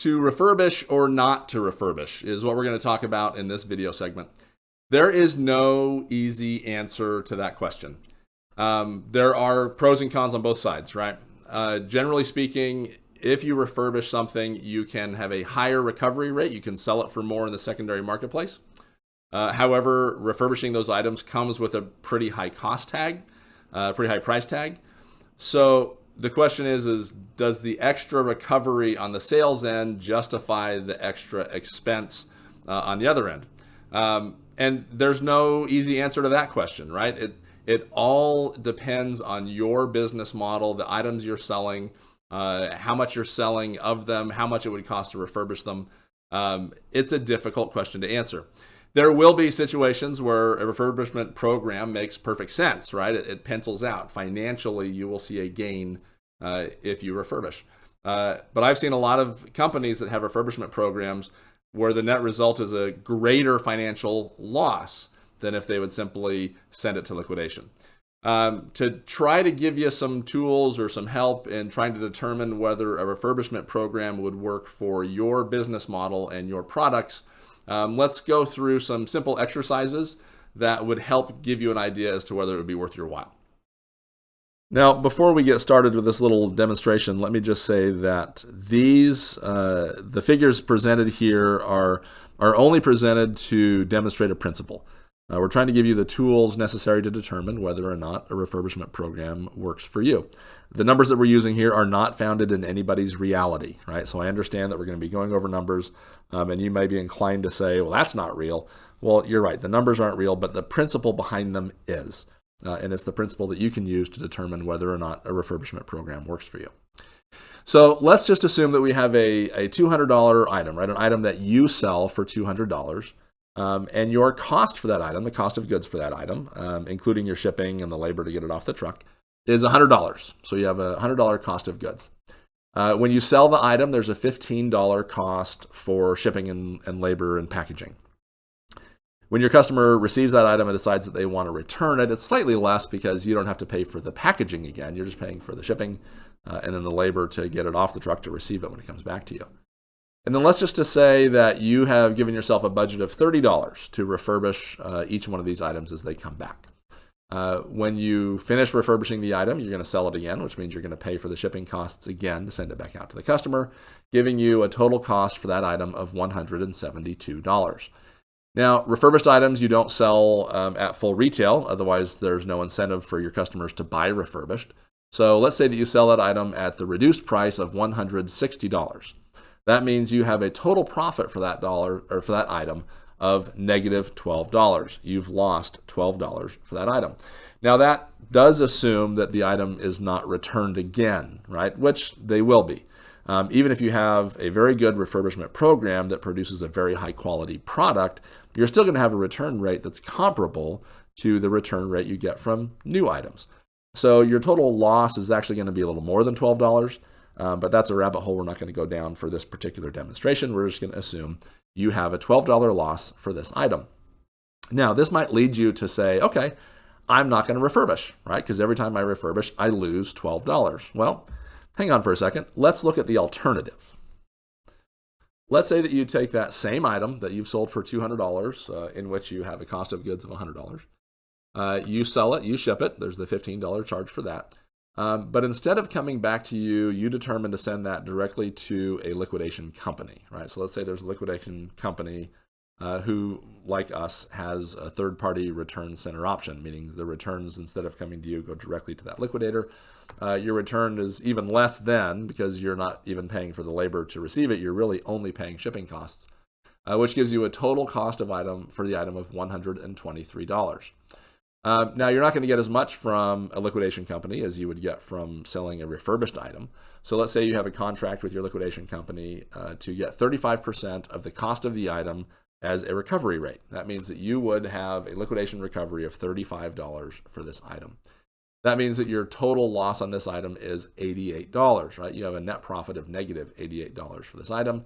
To refurbish or not to refurbish is what we're going to talk about in this video segment. There is no easy answer to that question. There are pros and cons on both sides, right? Generally speaking, if you refurbish something, you can have a higher recovery rate. You can sell it for more in the secondary marketplace. However, refurbishing those items comes with a pretty high cost tag, pretty high price tag. So the question is does the extra recovery on the sales end justify the extra expense on the other end? And there's no easy answer to that question, right? It all depends on your business model, the items you're selling, how much you're selling of them, how much it would cost to refurbish them. It's a difficult question to answer. There will be situations where a refurbishment program makes perfect sense, right? It pencils out. Financially, you will see a gain if you refurbish. But I've seen a lot of companies that have refurbishment programs where the net result is a greater financial loss than if they would simply send it to liquidation. To try to give you some tools or some help in trying to determine whether a refurbishment program would work for your business model and your products, let's go through some simple exercises that would help give you an idea as to whether it would be worth your while. Now, before we get started with this little demonstration, let me just say that the figures presented here are only presented to demonstrate a principle. We're trying to give you the tools necessary to determine whether or not a refurbishment program works for you. The numbers that we're using here are not founded in anybody's reality, right? So I understand that we're going to be going over numbers, and you may be inclined to say, well, that's not real. Well, you're right. The numbers aren't real, but the principle behind them is. And it's the principle that you can use to determine whether or not a refurbishment program works for you. So let's just assume that we have a $200 item, right? An item that you sell for $200. And your cost for that item, the cost of goods for that item, including your shipping and the labor to get it off the truck, is $100. So you have a $100 cost of goods. When you sell the item, there's a $15 cost for shipping and labor and packaging. When your customer receives that item and decides that they want to return it, it's slightly less because you don't have to pay for the packaging again. You're just paying for the shipping and then the labor to get it off the truck to receive it when it comes back to you. And then let's just to say that you have given yourself a budget of $30 to refurbish each one of these items as they come back. When you finish refurbishing the item, you're going to sell it again, which means you're going to pay for the shipping costs again to send it back out to the customer, giving you a total cost for that item of $172. Now, refurbished items you don't sell at full retail, otherwise there's no incentive for your customers to buy refurbished. So let's say that you sell that item at the reduced price of $160. That means you have a total profit for that item of negative $12. You've lost $12 for that item. Now that does assume that the item is not returned again, right? Which they will be. Even if you have a very good refurbishment program that produces a very high quality product, you're still going to have a return rate that's comparable to the return rate you get from new items. So your total loss is actually going to be a little more than $12. But that's a rabbit hole we're not going to go down for this particular demonstration. We're just going to assume you have a $12 loss for this item. Now, this might lead you to say, okay, I'm not going to refurbish, right? Because every time I refurbish, I lose $12. Well, hang on for a second. Let's look at the alternative. Let's say that you take that same item that you've sold for $200, in which you have a cost of goods of $100. You sell it, you ship it. There's the $15 charge for that. But instead of coming back to you, you determine to send that directly to a liquidation company, right? So let's say there's a liquidation company who, like us, has a third-party return center option, meaning the returns, instead of coming to you, go directly to that liquidator. Your return is even less than, because you're not even paying for the labor to receive it, you're really only paying shipping costs, which gives you a total cost of item for the item of $123. Now, you're not going to get as much from a liquidation company as you would get from selling a refurbished item. So let's say you have a contract with your liquidation company to get 35% of the cost of the item as a recovery rate. That means that you would have a liquidation recovery of $35 for this item. That means that your total loss on this item is $88, right? You have a net profit of negative $88 for this item,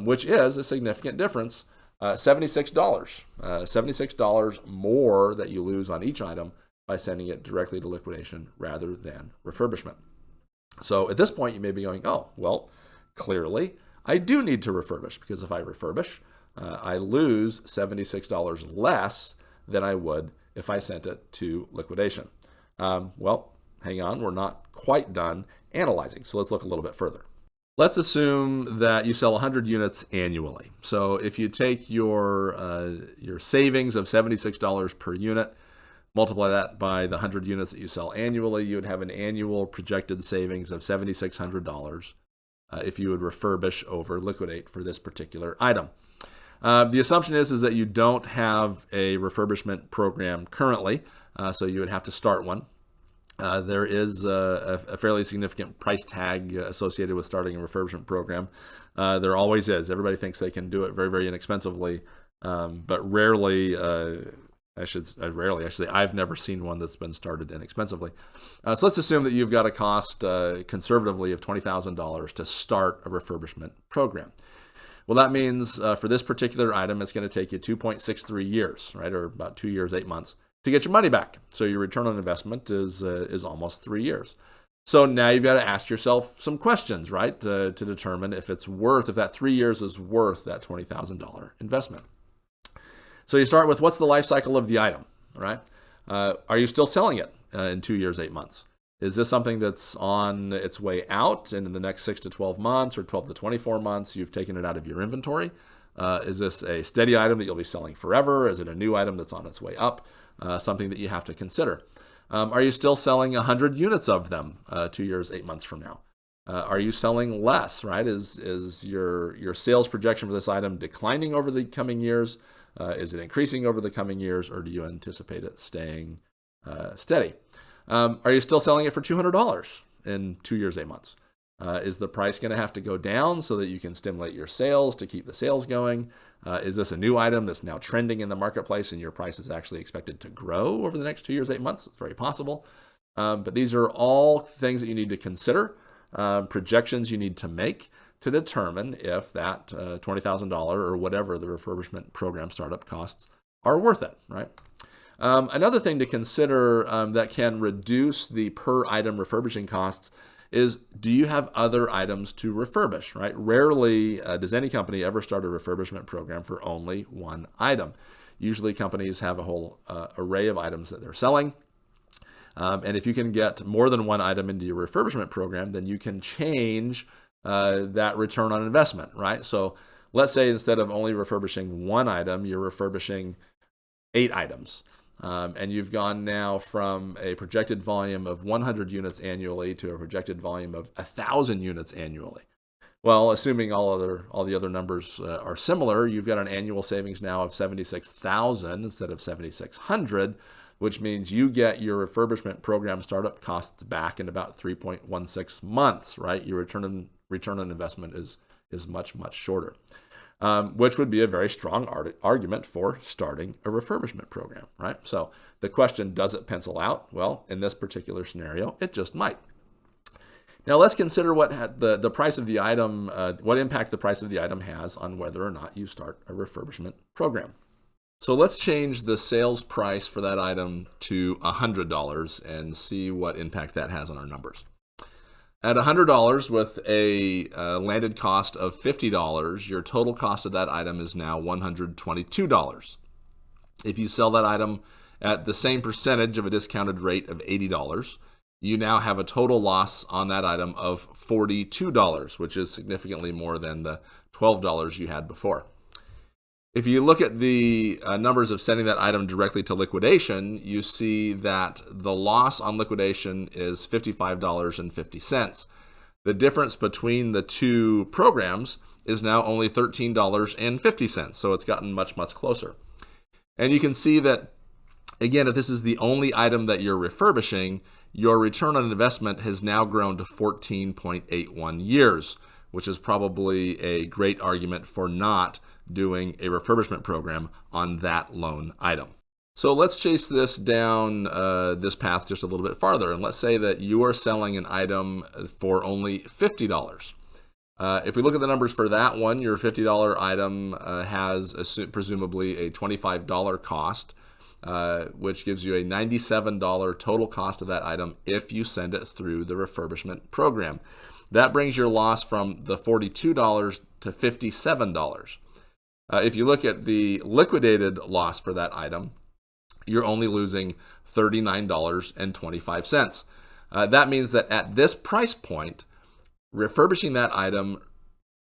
which is a significant difference. $76 more that you lose on each item by sending it directly to liquidation rather than refurbishment. So at this point, you may be going, oh, well, clearly I do need to refurbish, because if I refurbish, I lose $76 less than I would if I sent it to liquidation. Well, hang on, we're not quite done analyzing, so let's look a little bit further. Let's assume that you sell 100 units annually. So if you take your savings of $76 per unit, multiply that by the 100 units that you sell annually, you would have an annual projected savings of $7,600 if you would refurbish over liquidate for this particular item. The assumption is that you don't have a refurbishment program currently, so you would have to start one. There is a fairly significant price tag associated with starting a refurbishment program. There always is. Everybody thinks they can do it very, very inexpensively, but rarely, actually, I've never seen one that's been started inexpensively. So let's assume that you've got a cost conservatively of $20,000 to start a refurbishment program. Well, that means for this particular item, it's going to take you 2.63 years, right, or about 2 years, 8 months, to get your money back. So your return on investment is almost 3 years. So now you've got to ask yourself some questions, right, to determine if it's worth, if that 3 years is worth that $20,000 investment. So you start with, what's the life cycle of the item, right? Are you still selling it in 2 years, 8 months? Is this something that's on its way out, and in the next 6 to 12 months or 12 to 24 months, you've taken it out of your inventory? Is this a steady item that you'll be selling forever? Is it a new item that's on its way up? Something that you have to consider. Are you still selling 100 units of them 2 years, 8 months from now? Are you selling less, right? Is your sales projection for this item declining over the coming years? Is it increasing over the coming years, or do you anticipate it staying steady? Are you still selling it for $200 in 2 years, 8 months? Is the price going to have to go down so that you can stimulate your sales to keep the sales going? Is this a new item that's now trending in the marketplace and your price is actually expected to grow over the next 2 years, 8 months? It's very possible. But these are all things that you need to consider, projections you need to make to determine if that $20,000 or whatever the refurbishment program startup costs are worth it, right? Another thing to consider that can reduce the per item refurbishing costs is, do you have other items to refurbish, right? Rarely does any company ever start a refurbishment program for only one item. Usually companies have a whole array of items that they're selling. And if you can get more than one item into your refurbishment program, then you can change that return on investment, right? So let's say instead of only refurbishing one item, you're refurbishing 8 items. And you've gone now from a projected volume of 100 units annually to a projected volume of 1,000 units annually. Well, assuming all the other numbers are similar, you've got an annual savings now of $76,000 instead of $7,600, which means you get your refurbishment program startup costs back in about 3.16 months, right? Your return on investment is much, much shorter. Which would be a very strong argument for starting a refurbishment program, right? So the question, does it pencil out? Well, in this particular scenario, it just might. Now let's consider what the price of the item, what impact the price of the item has on whether or not you start a refurbishment program. So let's change the sales price for that item to $100 and see what impact that has on our numbers. At $100 with a landed cost of $50, your total cost of that item is now $122. If you sell that item at the same percentage of a discounted rate of $80, you now have a total loss on that item of $42, which is significantly more than the $12 you had before. If you look at the numbers of sending that item directly to liquidation, you see that the loss on liquidation is $55.50. The difference between the two programs is now only $13.50, so it's gotten much, much closer. And you can see that, again, if this is the only item that you're refurbishing, your return on investment has now grown to 14.81 years, which is probably a great argument for not doing a refurbishment program on that lone item. So let's chase this down this path just a little bit farther, and let's say that you are selling an item for only $50. If we look at the numbers for that one, your $50 item has presumably a $25 cost, which gives you a $97 total cost of that item if you send it through the refurbishment program. That brings your loss from the $42 to $57. If you look at the liquidated loss for that item, you're only losing $39.25. That means that at this price point, refurbishing that item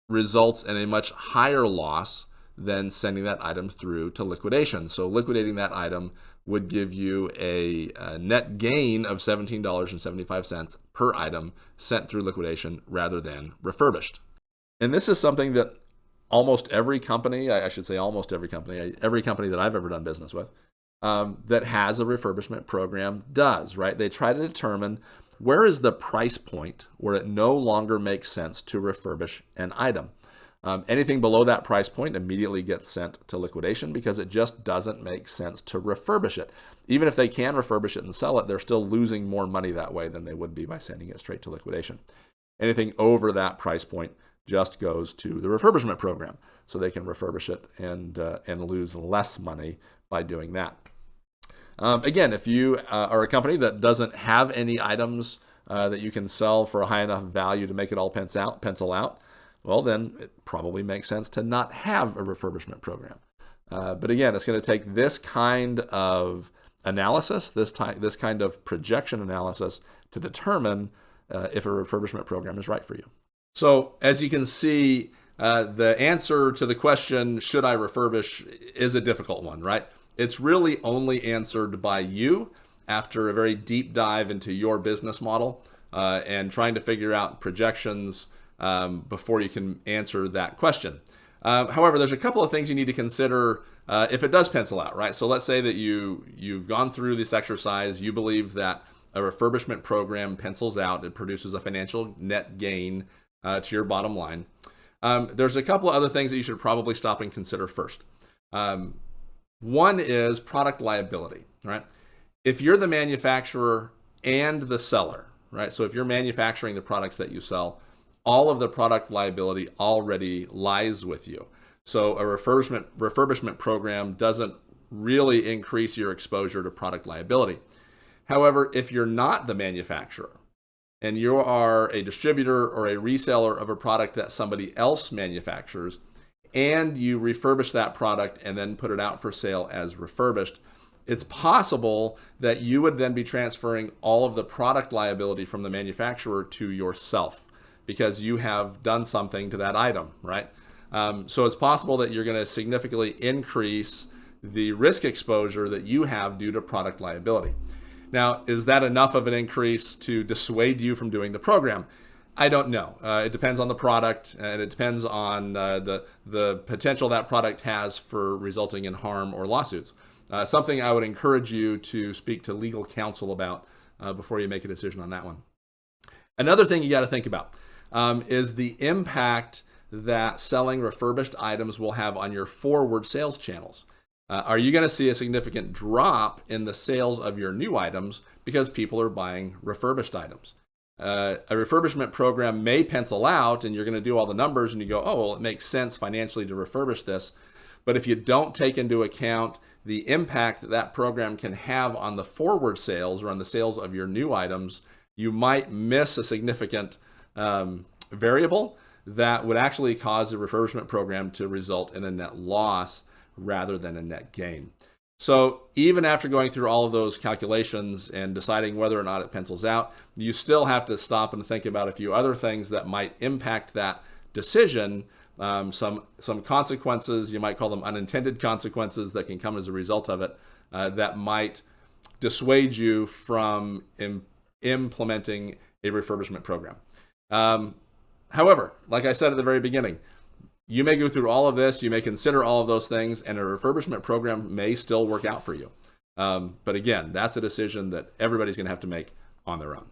results in a much higher loss than sending that item through to liquidation. So liquidating that item would give you a net gain of $17.75 per item sent through liquidation rather than refurbished. And this is something that almost every company, I should say almost every company that I've ever done business with, that has a refurbishment program does, right? They try to determine where is the price point where it no longer makes sense to refurbish an item. Anything below that price point immediately gets sent to liquidation because it just doesn't make sense to refurbish it. Even if they can refurbish it and sell it, they're still losing more money that way than they would be by sending it straight to liquidation. Anything over that price point just goes to the refurbishment program, so they can refurbish it and lose less money by doing that. Again, if you are a company that doesn't have any items that you can sell for a high enough value to make it all pencil out, well, then it probably makes sense to not have a refurbishment program. But again, it's going to take this kind of analysis, this kind of projection analysis to determine if a refurbishment program is right for you. So as you can see, the answer to the question, should I refurbish, is a difficult one, right? It's really only answered by you after a very deep dive into your business model and trying to figure out projections before you can answer that question. However, there's a couple of things you need to consider if it does pencil out, right? So let's say that you've gone through this exercise, you believe that a refurbishment program pencils out, it produces a financial net gain to your bottom line. There's a couple of other things that you should probably stop and consider first. One is product liability, right? If you're the manufacturer and the seller, right? So if you're manufacturing the products that you sell, all of the product liability already lies with you. So a refurbishment program doesn't really increase your exposure to product liability. However, if you're not the manufacturer and you are a distributor or a reseller of a product that somebody else manufactures, and you refurbish that product and then put it out for sale as refurbished, it's possible that you would then be transferring all of the product liability from the manufacturer to yourself because you have done something to that item, right? So it's possible that you're going to significantly increase the risk exposure that you have due to product liability. Now, is that enough of an increase to dissuade you from doing the program? I don't know. It depends on the product, and it depends on the potential that product has for resulting in harm or lawsuits. Something I would encourage you to speak to legal counsel about before you make a decision on that one. Another thing you got to think about is the impact that selling refurbished items will have on your forward sales channels. Are you going to see a significant drop in the sales of your new items because people are buying refurbished items? A refurbishment program may pencil out and you're going to do all the numbers and you go, oh, well, it makes sense financially to refurbish this. But if you don't take into account the impact that that program can have on the forward sales or on the sales of your new items, you might miss a significant variable that would actually cause the refurbishment program to result in a net loss rather than a net gain. So even after going through all of those calculations and deciding whether or not it pencils out, you still have to stop and think about a few other things that might impact that decision. Some consequences, you might call them unintended consequences, that can come as a result of it, that might dissuade you from implementing a refurbishment program. However, like I said at the very beginning, you may go through all of this, you may consider all of those things, and a refurbishment program may still work out for you. But again, that's a decision that everybody's going to have to make on their own.